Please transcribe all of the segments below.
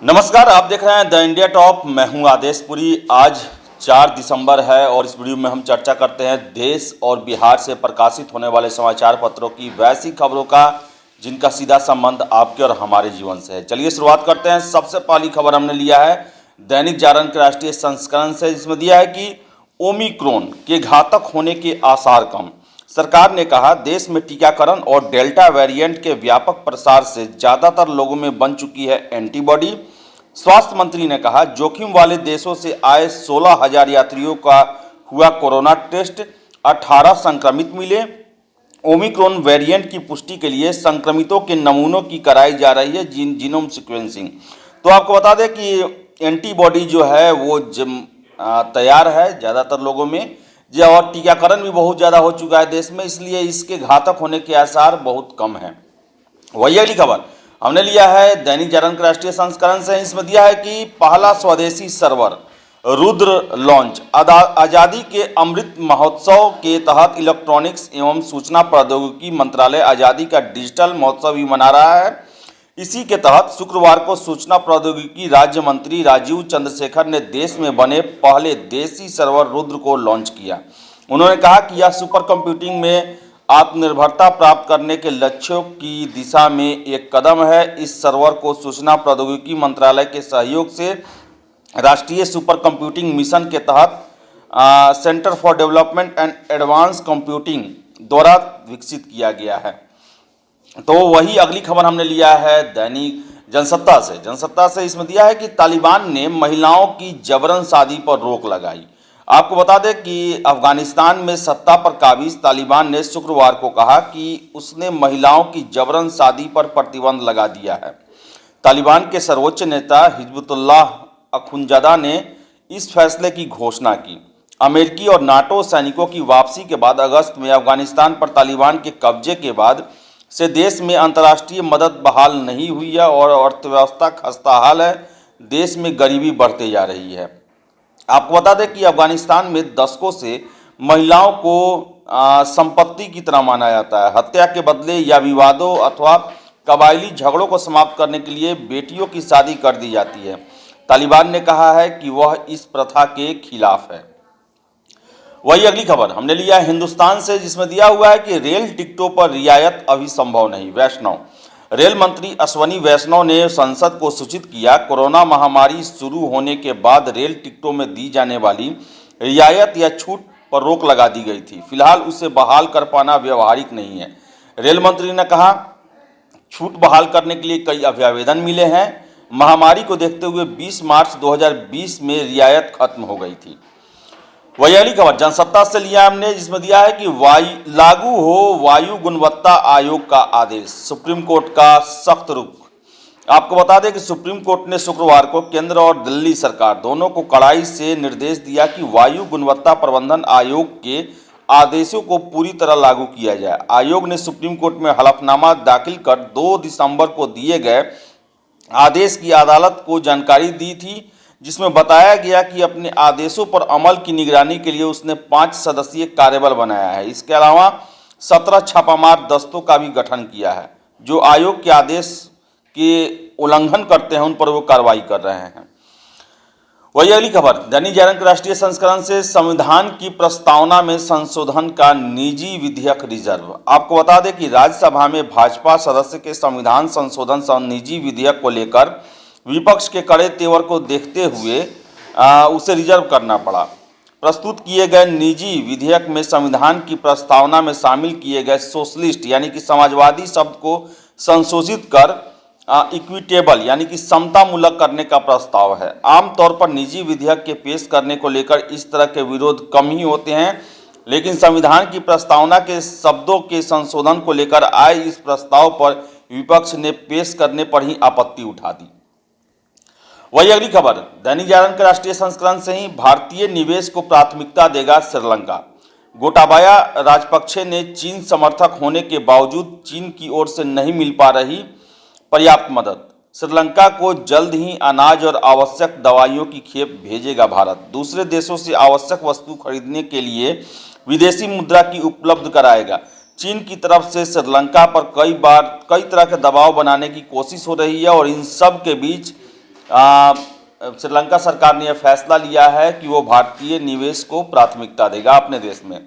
नमस्कार, आप देख रहे हैं द इंडिया टॉप। मैं हूं आदेशपुरी। आज 4 दिसंबर है और इस वीडियो में हम चर्चा करते हैं देश और बिहार से प्रकाशित होने वाले समाचार पत्रों की वैसी खबरों का जिनका सीधा संबंध आपके और हमारे जीवन से है। चलिए शुरुआत करते हैं। सबसे पहली खबर हमने लिया है दैनिक जागरण के राष्ट्रीय संस्करण से, जिसमें दिया है कि ओमिक्रॉन के घातक होने के आसार कम। सरकार ने कहा, देश में टीकाकरण और डेल्टा वेरिएंट के व्यापक प्रसार से ज्यादातर लोगों में बन चुकी है एंटीबॉडी। स्वास्थ्य मंत्री ने कहा, जोखिम वाले देशों से आए 16,000 यात्रियों का हुआ कोरोना टेस्ट, 18 संक्रमित मिले। ओमिक्रॉन वेरिएंट की पुष्टि के लिए संक्रमितों के नमूनों की कराई जा रही है जीनोम सीक्वेंसिंग। तो आपको बता दें कि एंटीबॉडी जो है वो तैयार है ज़्यादातर लोगों में, और टीकाकरण भी बहुत ज़्यादा हो चुका है देश में, इसलिए इसके घातक होने के आसार बहुत कम हैं। वही अगली खबर हमने लिया है दैनिक जागरण के राष्ट्रीय संस्करण से। इसमें दिया है कि पहला स्वदेशी सर्वर रुद्र लॉन्च। आज़ादी के अमृत महोत्सव के तहत इलेक्ट्रॉनिक्स एवं सूचना प्रौद्योगिकी मंत्रालय आज़ादी का डिजिटल महोत्सव भी मना रहा है। इसी के तहत शुक्रवार को सूचना प्रौद्योगिकी राज्य मंत्री राजीव चंद्रशेखर ने देश में बने पहले देसी सर्वर रुद्र को लॉन्च किया। उन्होंने कहा कि यह सुपर कंप्यूटिंग में आत्मनिर्भरता प्राप्त करने के लक्ष्यों की दिशा में एक कदम है। इस सर्वर को सूचना प्रौद्योगिकी मंत्रालय के सहयोग से राष्ट्रीय सुपर कंप्यूटिंग मिशन के तहत centre for development and advance computing द्वारा विकसित किया गया है। तो वही अगली खबर हमने लिया है दैनिक जनसत्ता से। इसमें दिया है कि तालिबान ने महिलाओं की जबरन शादी पर रोक लगाई। आपको बता दें कि अफगानिस्तान में सत्ता पर काबिज तालिबान ने शुक्रवार को कहा कि उसने महिलाओं की जबरन शादी पर प्रतिबंध लगा दिया है। तालिबान के सर्वोच्च नेता हिजबुल्लाह अखुंजदा ने इस फैसले की घोषणा की। अमेरिकी और नाटो सैनिकों की वापसी के बाद अगस्त में अफगानिस्तान पर तालिबान के कब्जे के बाद से देश में अंतर्राष्ट्रीय मदद बहाल नहीं हुई है और अर्थव्यवस्था खस्ताहाल है। देश में गरीबी बढ़ते जा रही है। आपको बता दें कि अफगानिस्तान में दशकों से महिलाओं को संपत्ति की तरह माना जाता है। हत्या के बदले या विवादों अथवा कबायली झगड़ों को समाप्त करने के लिए बेटियों की शादी कर दी जाती है। तालिबान ने कहा है कि वह इस प्रथा के खिलाफ है। वही अगली खबर हमने लिया हिंदुस्तान से, जिसमें दिया हुआ है कि रेल टिकटों पर रियायत अभी संभव नहीं। वैष्णव रेल मंत्री अश्वनी वैष्णव ने संसद को सूचित किया, कोरोना महामारी शुरू होने के बाद रेल टिकटों में दी जाने वाली रियायत या छूट पर रोक लगा दी गई थी। फिलहाल उसे बहाल कर पाना व्यवहारिक नहीं है। रेल मंत्री ने कहा, छूट बहाल करने के लिए कई अभ्यावेदन मिले हैं। महामारी को देखते हुए 20 मार्च 2020 में रियायत खत्म हो गई थी। वही अगली खबर जनसत्ता से लिया हमने, जिसमें दिया है कि लागू हो वायु गुणवत्ता आयोग का आदेश, सुप्रीम कोर्ट का सख्त रुख। आपको बता दें कि सुप्रीम कोर्ट ने शुक्रवार को केंद्र और दिल्ली सरकार दोनों को कड़ाई से निर्देश दिया कि वायु गुणवत्ता प्रबंधन आयोग के आदेशों को पूरी तरह लागू किया जाए। आयोग ने सुप्रीम कोर्ट में हलफनामा दाखिल कर 2 दिसंबर को दिए गए आदेश की अदालत को जानकारी दी थी, जिसमें बताया गया कि अपने आदेशों पर अमल की निगरानी के लिए उसने 5 सदस्यीय कार्यबल बनाया है। इसके अलावा 17 छापामार दस्तों का भी गठन किया है, जो आयोग के आदेश के उल्लंघन करते हैं उन पर वो कार्रवाई कर रहे हैं। वही अगली खबर दैनिक जागरण के राष्ट्रीय संस्करण से, संविधान की प्रस्तावना में संशोधन का निजी विधेयक रिजर्व। आपको बता दें कि राज्यसभा में भाजपा सदस्य के संविधान संशोधन निजी विधेयक को लेकर विपक्ष के कड़े तेवर को देखते हुए उसे रिजर्व करना पड़ा। प्रस्तुत किए गए निजी विधेयक में संविधान की प्रस्तावना में शामिल किए गए सोशलिस्ट यानी कि समाजवादी शब्द को संशोधित कर इक्विटेबल यानी कि समतामूलक करने का प्रस्ताव है। आमतौर पर निजी विधेयक के पेश करने को लेकर इस तरह के विरोध कम ही होते हैं, लेकिन संविधान की प्रस्तावना के शब्दों के संशोधन को लेकर आए इस प्रस्ताव पर विपक्ष ने पेश करने पर ही आपत्ति उठा दी। वही अगली खबर दैनिक जागरण के राष्ट्रीय संस्करण से ही, भारतीय निवेश को प्राथमिकता देगा श्रीलंका। गोटाबाया राजपक्षे ने चीन समर्थक होने के बावजूद चीन की ओर से नहीं मिल पा रही पर्याप्त मदद। श्रीलंका को जल्द ही अनाज और आवश्यक दवाइयों की खेप भेजेगा भारत। दूसरे देशों से आवश्यक वस्तु खरीदने के लिए विदेशी मुद्रा की उपलब्ध कराएगा। चीन की तरफ से श्रीलंका पर कई तरह के दबाव बनाने की कोशिश हो रही है और इन सब के बीच श्रीलंका सरकार ने यह फैसला लिया है कि वो भारतीय निवेश को प्राथमिकता देगा अपने देश में।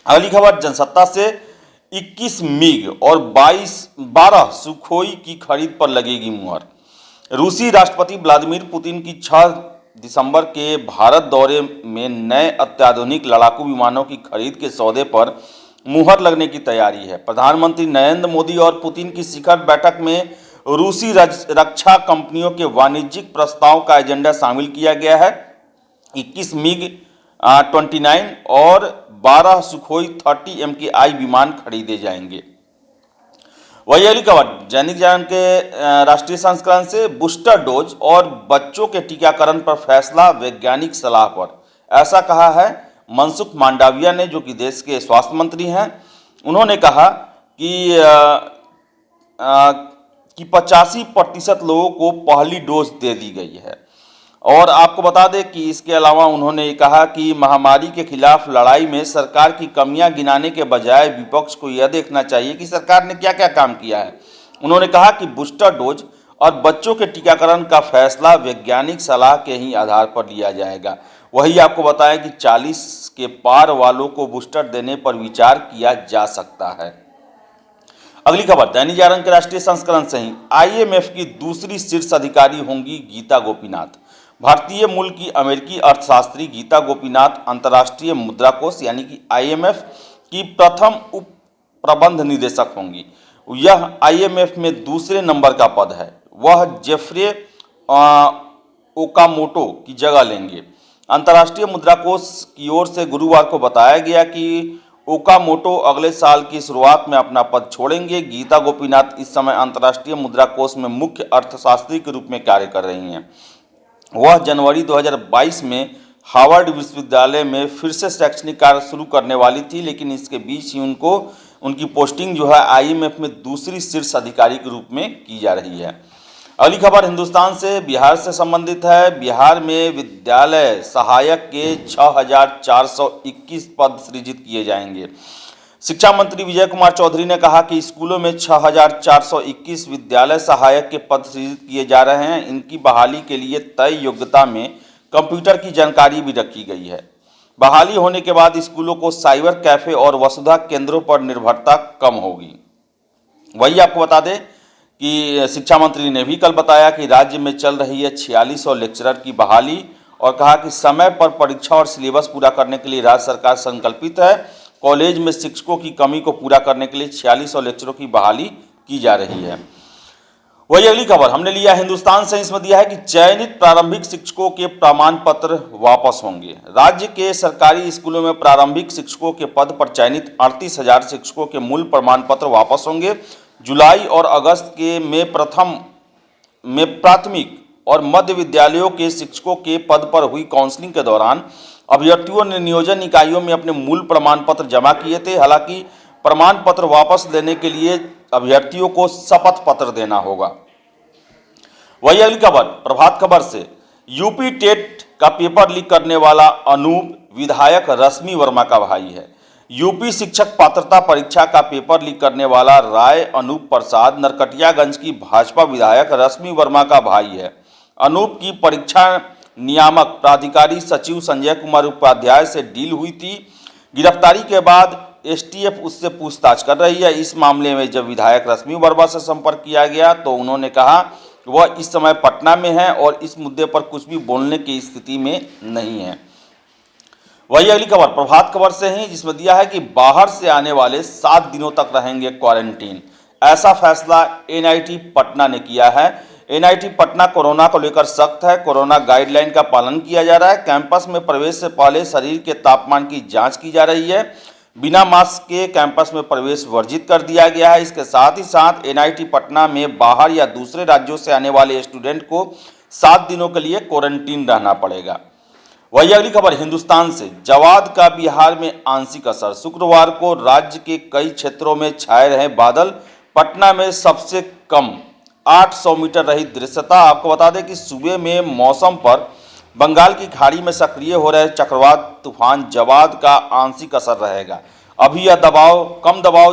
अगली खबर, जनसत्ता से 21 मिग और 12 सुखोई की खरीद पर लगेगी मुहर। रूसी राष्ट्रपति व्लादिमीर पुतिन की 6 दिसंबर के भारत दौरे में नए अत्याधुनिक लड़ाकू विमानों की खरीद के सौदे पर मुहर लगने की तैयारी है। प्रधानमंत्री नरेंद्र मोदी और पुतिन की शिखर बैठक में रूसी रक्षा कंपनियों के वाणिज्यिक प्रस्ताव का एजेंडा शामिल किया गया है। 21 मिग 29 और 12 सुखोई 30 MKI विमान खरीदे जाएंगे। वही अगली खबर, दैनिक जागरण के राष्ट्रीय संस्करण से बूस्टर डोज और बच्चों के टीकाकरण पर फैसला वैज्ञानिक सलाह पर, ऐसा कहा है मनसुख मांडविया ने, जो कि देश के स्वास्थ्य मंत्री हैं। उन्होंने कहा कि 85% लोगों को पहली डोज दे दी गई है। और आपको बता दें कि इसके अलावा उन्होंने कहा कि महामारी के खिलाफ लड़ाई में सरकार की कमियां गिनाने के बजाय विपक्ष को यह देखना चाहिए कि सरकार ने क्या क्या काम किया है। उन्होंने कहा कि बूस्टर डोज और बच्चों के टीकाकरण का फैसला वैज्ञानिक सलाह के ही आधार पर लिया जाएगा। वही आपको बताएं कि 40 के पार वालों को बूस्टर देने पर विचार किया जा सकता है। अगली खबर, दैनिक जागरण के राष्ट्रीय संस्करण से ही IMF की दूसरी शीर्ष अधिकारी होंगी गीता गोपीनाथ। भारतीय मूल की अमेरिकी अर्थशास्त्री गीता गोपीनाथ अंतर्राष्ट्रीय मुद्रा कोष यानी कि IMF की प्रथम उप प्रबंध निदेशक होंगी। यह IMF में दूसरे नंबर का पद है। वह जेफ्रे ओकामोटो की जगह लेंगे। अंतर्राष्ट्रीय मुद्रा कोष की ओर से गुरुवार को बताया गया कि ओकामोटो अगले साल की शुरुआत में अपना पद छोड़ेंगे। गीता गोपीनाथ इस समय अंतर्राष्ट्रीय मुद्रा कोष में मुख्य अर्थशास्त्री के रूप में कार्य कर रही हैं। वह जनवरी 2022 में हार्वर्ड विश्वविद्यालय में फिर से शैक्षणिक कार्य शुरू करने वाली थी, लेकिन इसके बीच ही उनकी पोस्टिंग जो है IMF में दूसरी शीर्ष अधिकारी के रूप में की जा रही है। अगली खबर हिंदुस्तान से बिहार से संबंधित है। बिहार में विद्यालय सहायक के 6421 पद सृजित किए जाएंगे। शिक्षा मंत्री विजय कुमार चौधरी ने कहा कि स्कूलों में 6421 विद्यालय सहायक के पद सृजित किए जा रहे हैं। इनकी बहाली के लिए तय योग्यता में कंप्यूटर की जानकारी भी रखी गई है। बहाली होने के बाद स्कूलों को साइबर कैफे और वसुधा केंद्रों पर निर्भरता कम होगी। वही आपको बता दें कि शिक्षा मंत्री ने भी कल बताया कि राज्य में चल रही है 4600 लेक्चरर की बहाली और कहा कि समय पर परीक्षा और सिलेबस पूरा करने के लिए राज्य सरकार संकल्पित है। कॉलेज में शिक्षकों की कमी को पूरा करने के लिए 4600 लेक्चरों की बहाली की जा रही है। वही अगली खबर हमने लिया हिंदुस्तान से, इसमें दिया है कि चयनित प्रारंभिक शिक्षकों के प्रमाण पत्र वापस होंगे। राज्य के सरकारी स्कूलों में प्रारंभिक शिक्षकों के पद पर चयनित 38,000 शिक्षकों के मूल प्रमाण पत्र वापस होंगे। जुलाई और अगस्त के में प्राथमिक और मध्य विद्यालयों के शिक्षकों के पद पर हुई काउंसलिंग के दौरान अभ्यर्थियों ने नियोजन इकाइयों में अपने मूल प्रमाण पत्र जमा किए थे। हालांकि प्रमाण पत्र वापस लेने के लिए अभ्यर्थियों को शपथ पत्र देना होगा। वही अगली खबर प्रभात खबर से, यूपी टेट का पेपर लीक करने वाला अनूप विधायक रश्मि वर्मा का भाई है। यूपी शिक्षक पात्रता परीक्षा का पेपर लीक करने वाला राय अनूप प्रसाद नरकटियागंज की भाजपा विधायक रश्मि वर्मा का भाई है। अनूप की परीक्षा नियामक प्राधिकारी सचिव संजय कुमार उपाध्याय से डील हुई थी। गिरफ्तारी के बाद STF उससे पूछताछ कर रही है। इस मामले में जब विधायक रश्मि वर्मा से संपर्क किया गया तो उन्होंने कहा वह इस समय पटना में है और इस मुद्दे पर कुछ भी बोलने की स्थिति में नहीं है। वही अगली खबर प्रभात खबर से ही, जिसमें दिया है कि बाहर से आने वाले 7 दिनों तक रहेंगे क्वारंटीन। ऐसा फैसला NIT पटना ने किया है। NIT पटना कोरोना को लेकर सख्त है। कोरोना गाइडलाइन का पालन किया जा रहा है। कैंपस में प्रवेश से पहले शरीर के तापमान की जांच की जा रही है। बिना मास्क के कैंपस में प्रवेश वर्जित कर दिया गया है। इसके साथ ही साथ NIT पटना में बाहर या दूसरे राज्यों से आने वाले स्टूडेंट को 7 दिनों के लिए क्वारंटीन रहना पड़ेगा। वही अगली खबर हिंदुस्तान से, जवाद का बिहार में आंशिक असर। शुक्रवार को राज्य के कई क्षेत्रों में छाए रहे बादल। पटना में सबसे कम 800 मीटर रही दृश्यता। आपको बता दें कि सुबह में मौसम पर बंगाल की खाड़ी में सक्रिय हो रहे चक्रवात तूफान जवाद का आंशिक असर रहेगा। अभी यह कम दबाव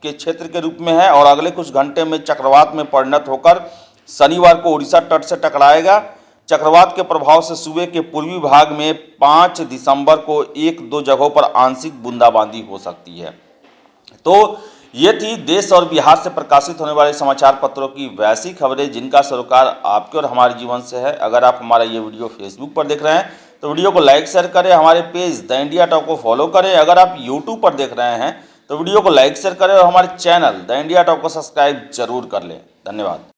के क्षेत्र के रूप में है और अगले कुछ घंटे में चक्रवात में परिणत होकर शनिवार को उड़ीसा तट से टकराएगा। चक्रवात के प्रभाव से सूबे के पूर्वी भाग में 5 दिसंबर को 1-2 जगहों पर आंशिक बूंदाबांदी हो सकती है। तो ये थी देश और बिहार से प्रकाशित होने वाले समाचार पत्रों की वैसी खबरें जिनका सरोकार आपके और हमारे जीवन से है। अगर आप हमारा ये वीडियो फेसबुक पर देख रहे हैं तो वीडियो को लाइक शेयर करें, हमारे पेज द इंडिया टॉक को फॉलो करें। अगर आप यूट्यूब पर देख रहे हैं तो वीडियो को लाइक शेयर करें और हमारे चैनल द इंडिया टॉक को सब्सक्राइब जरूर कर लें। धन्यवाद।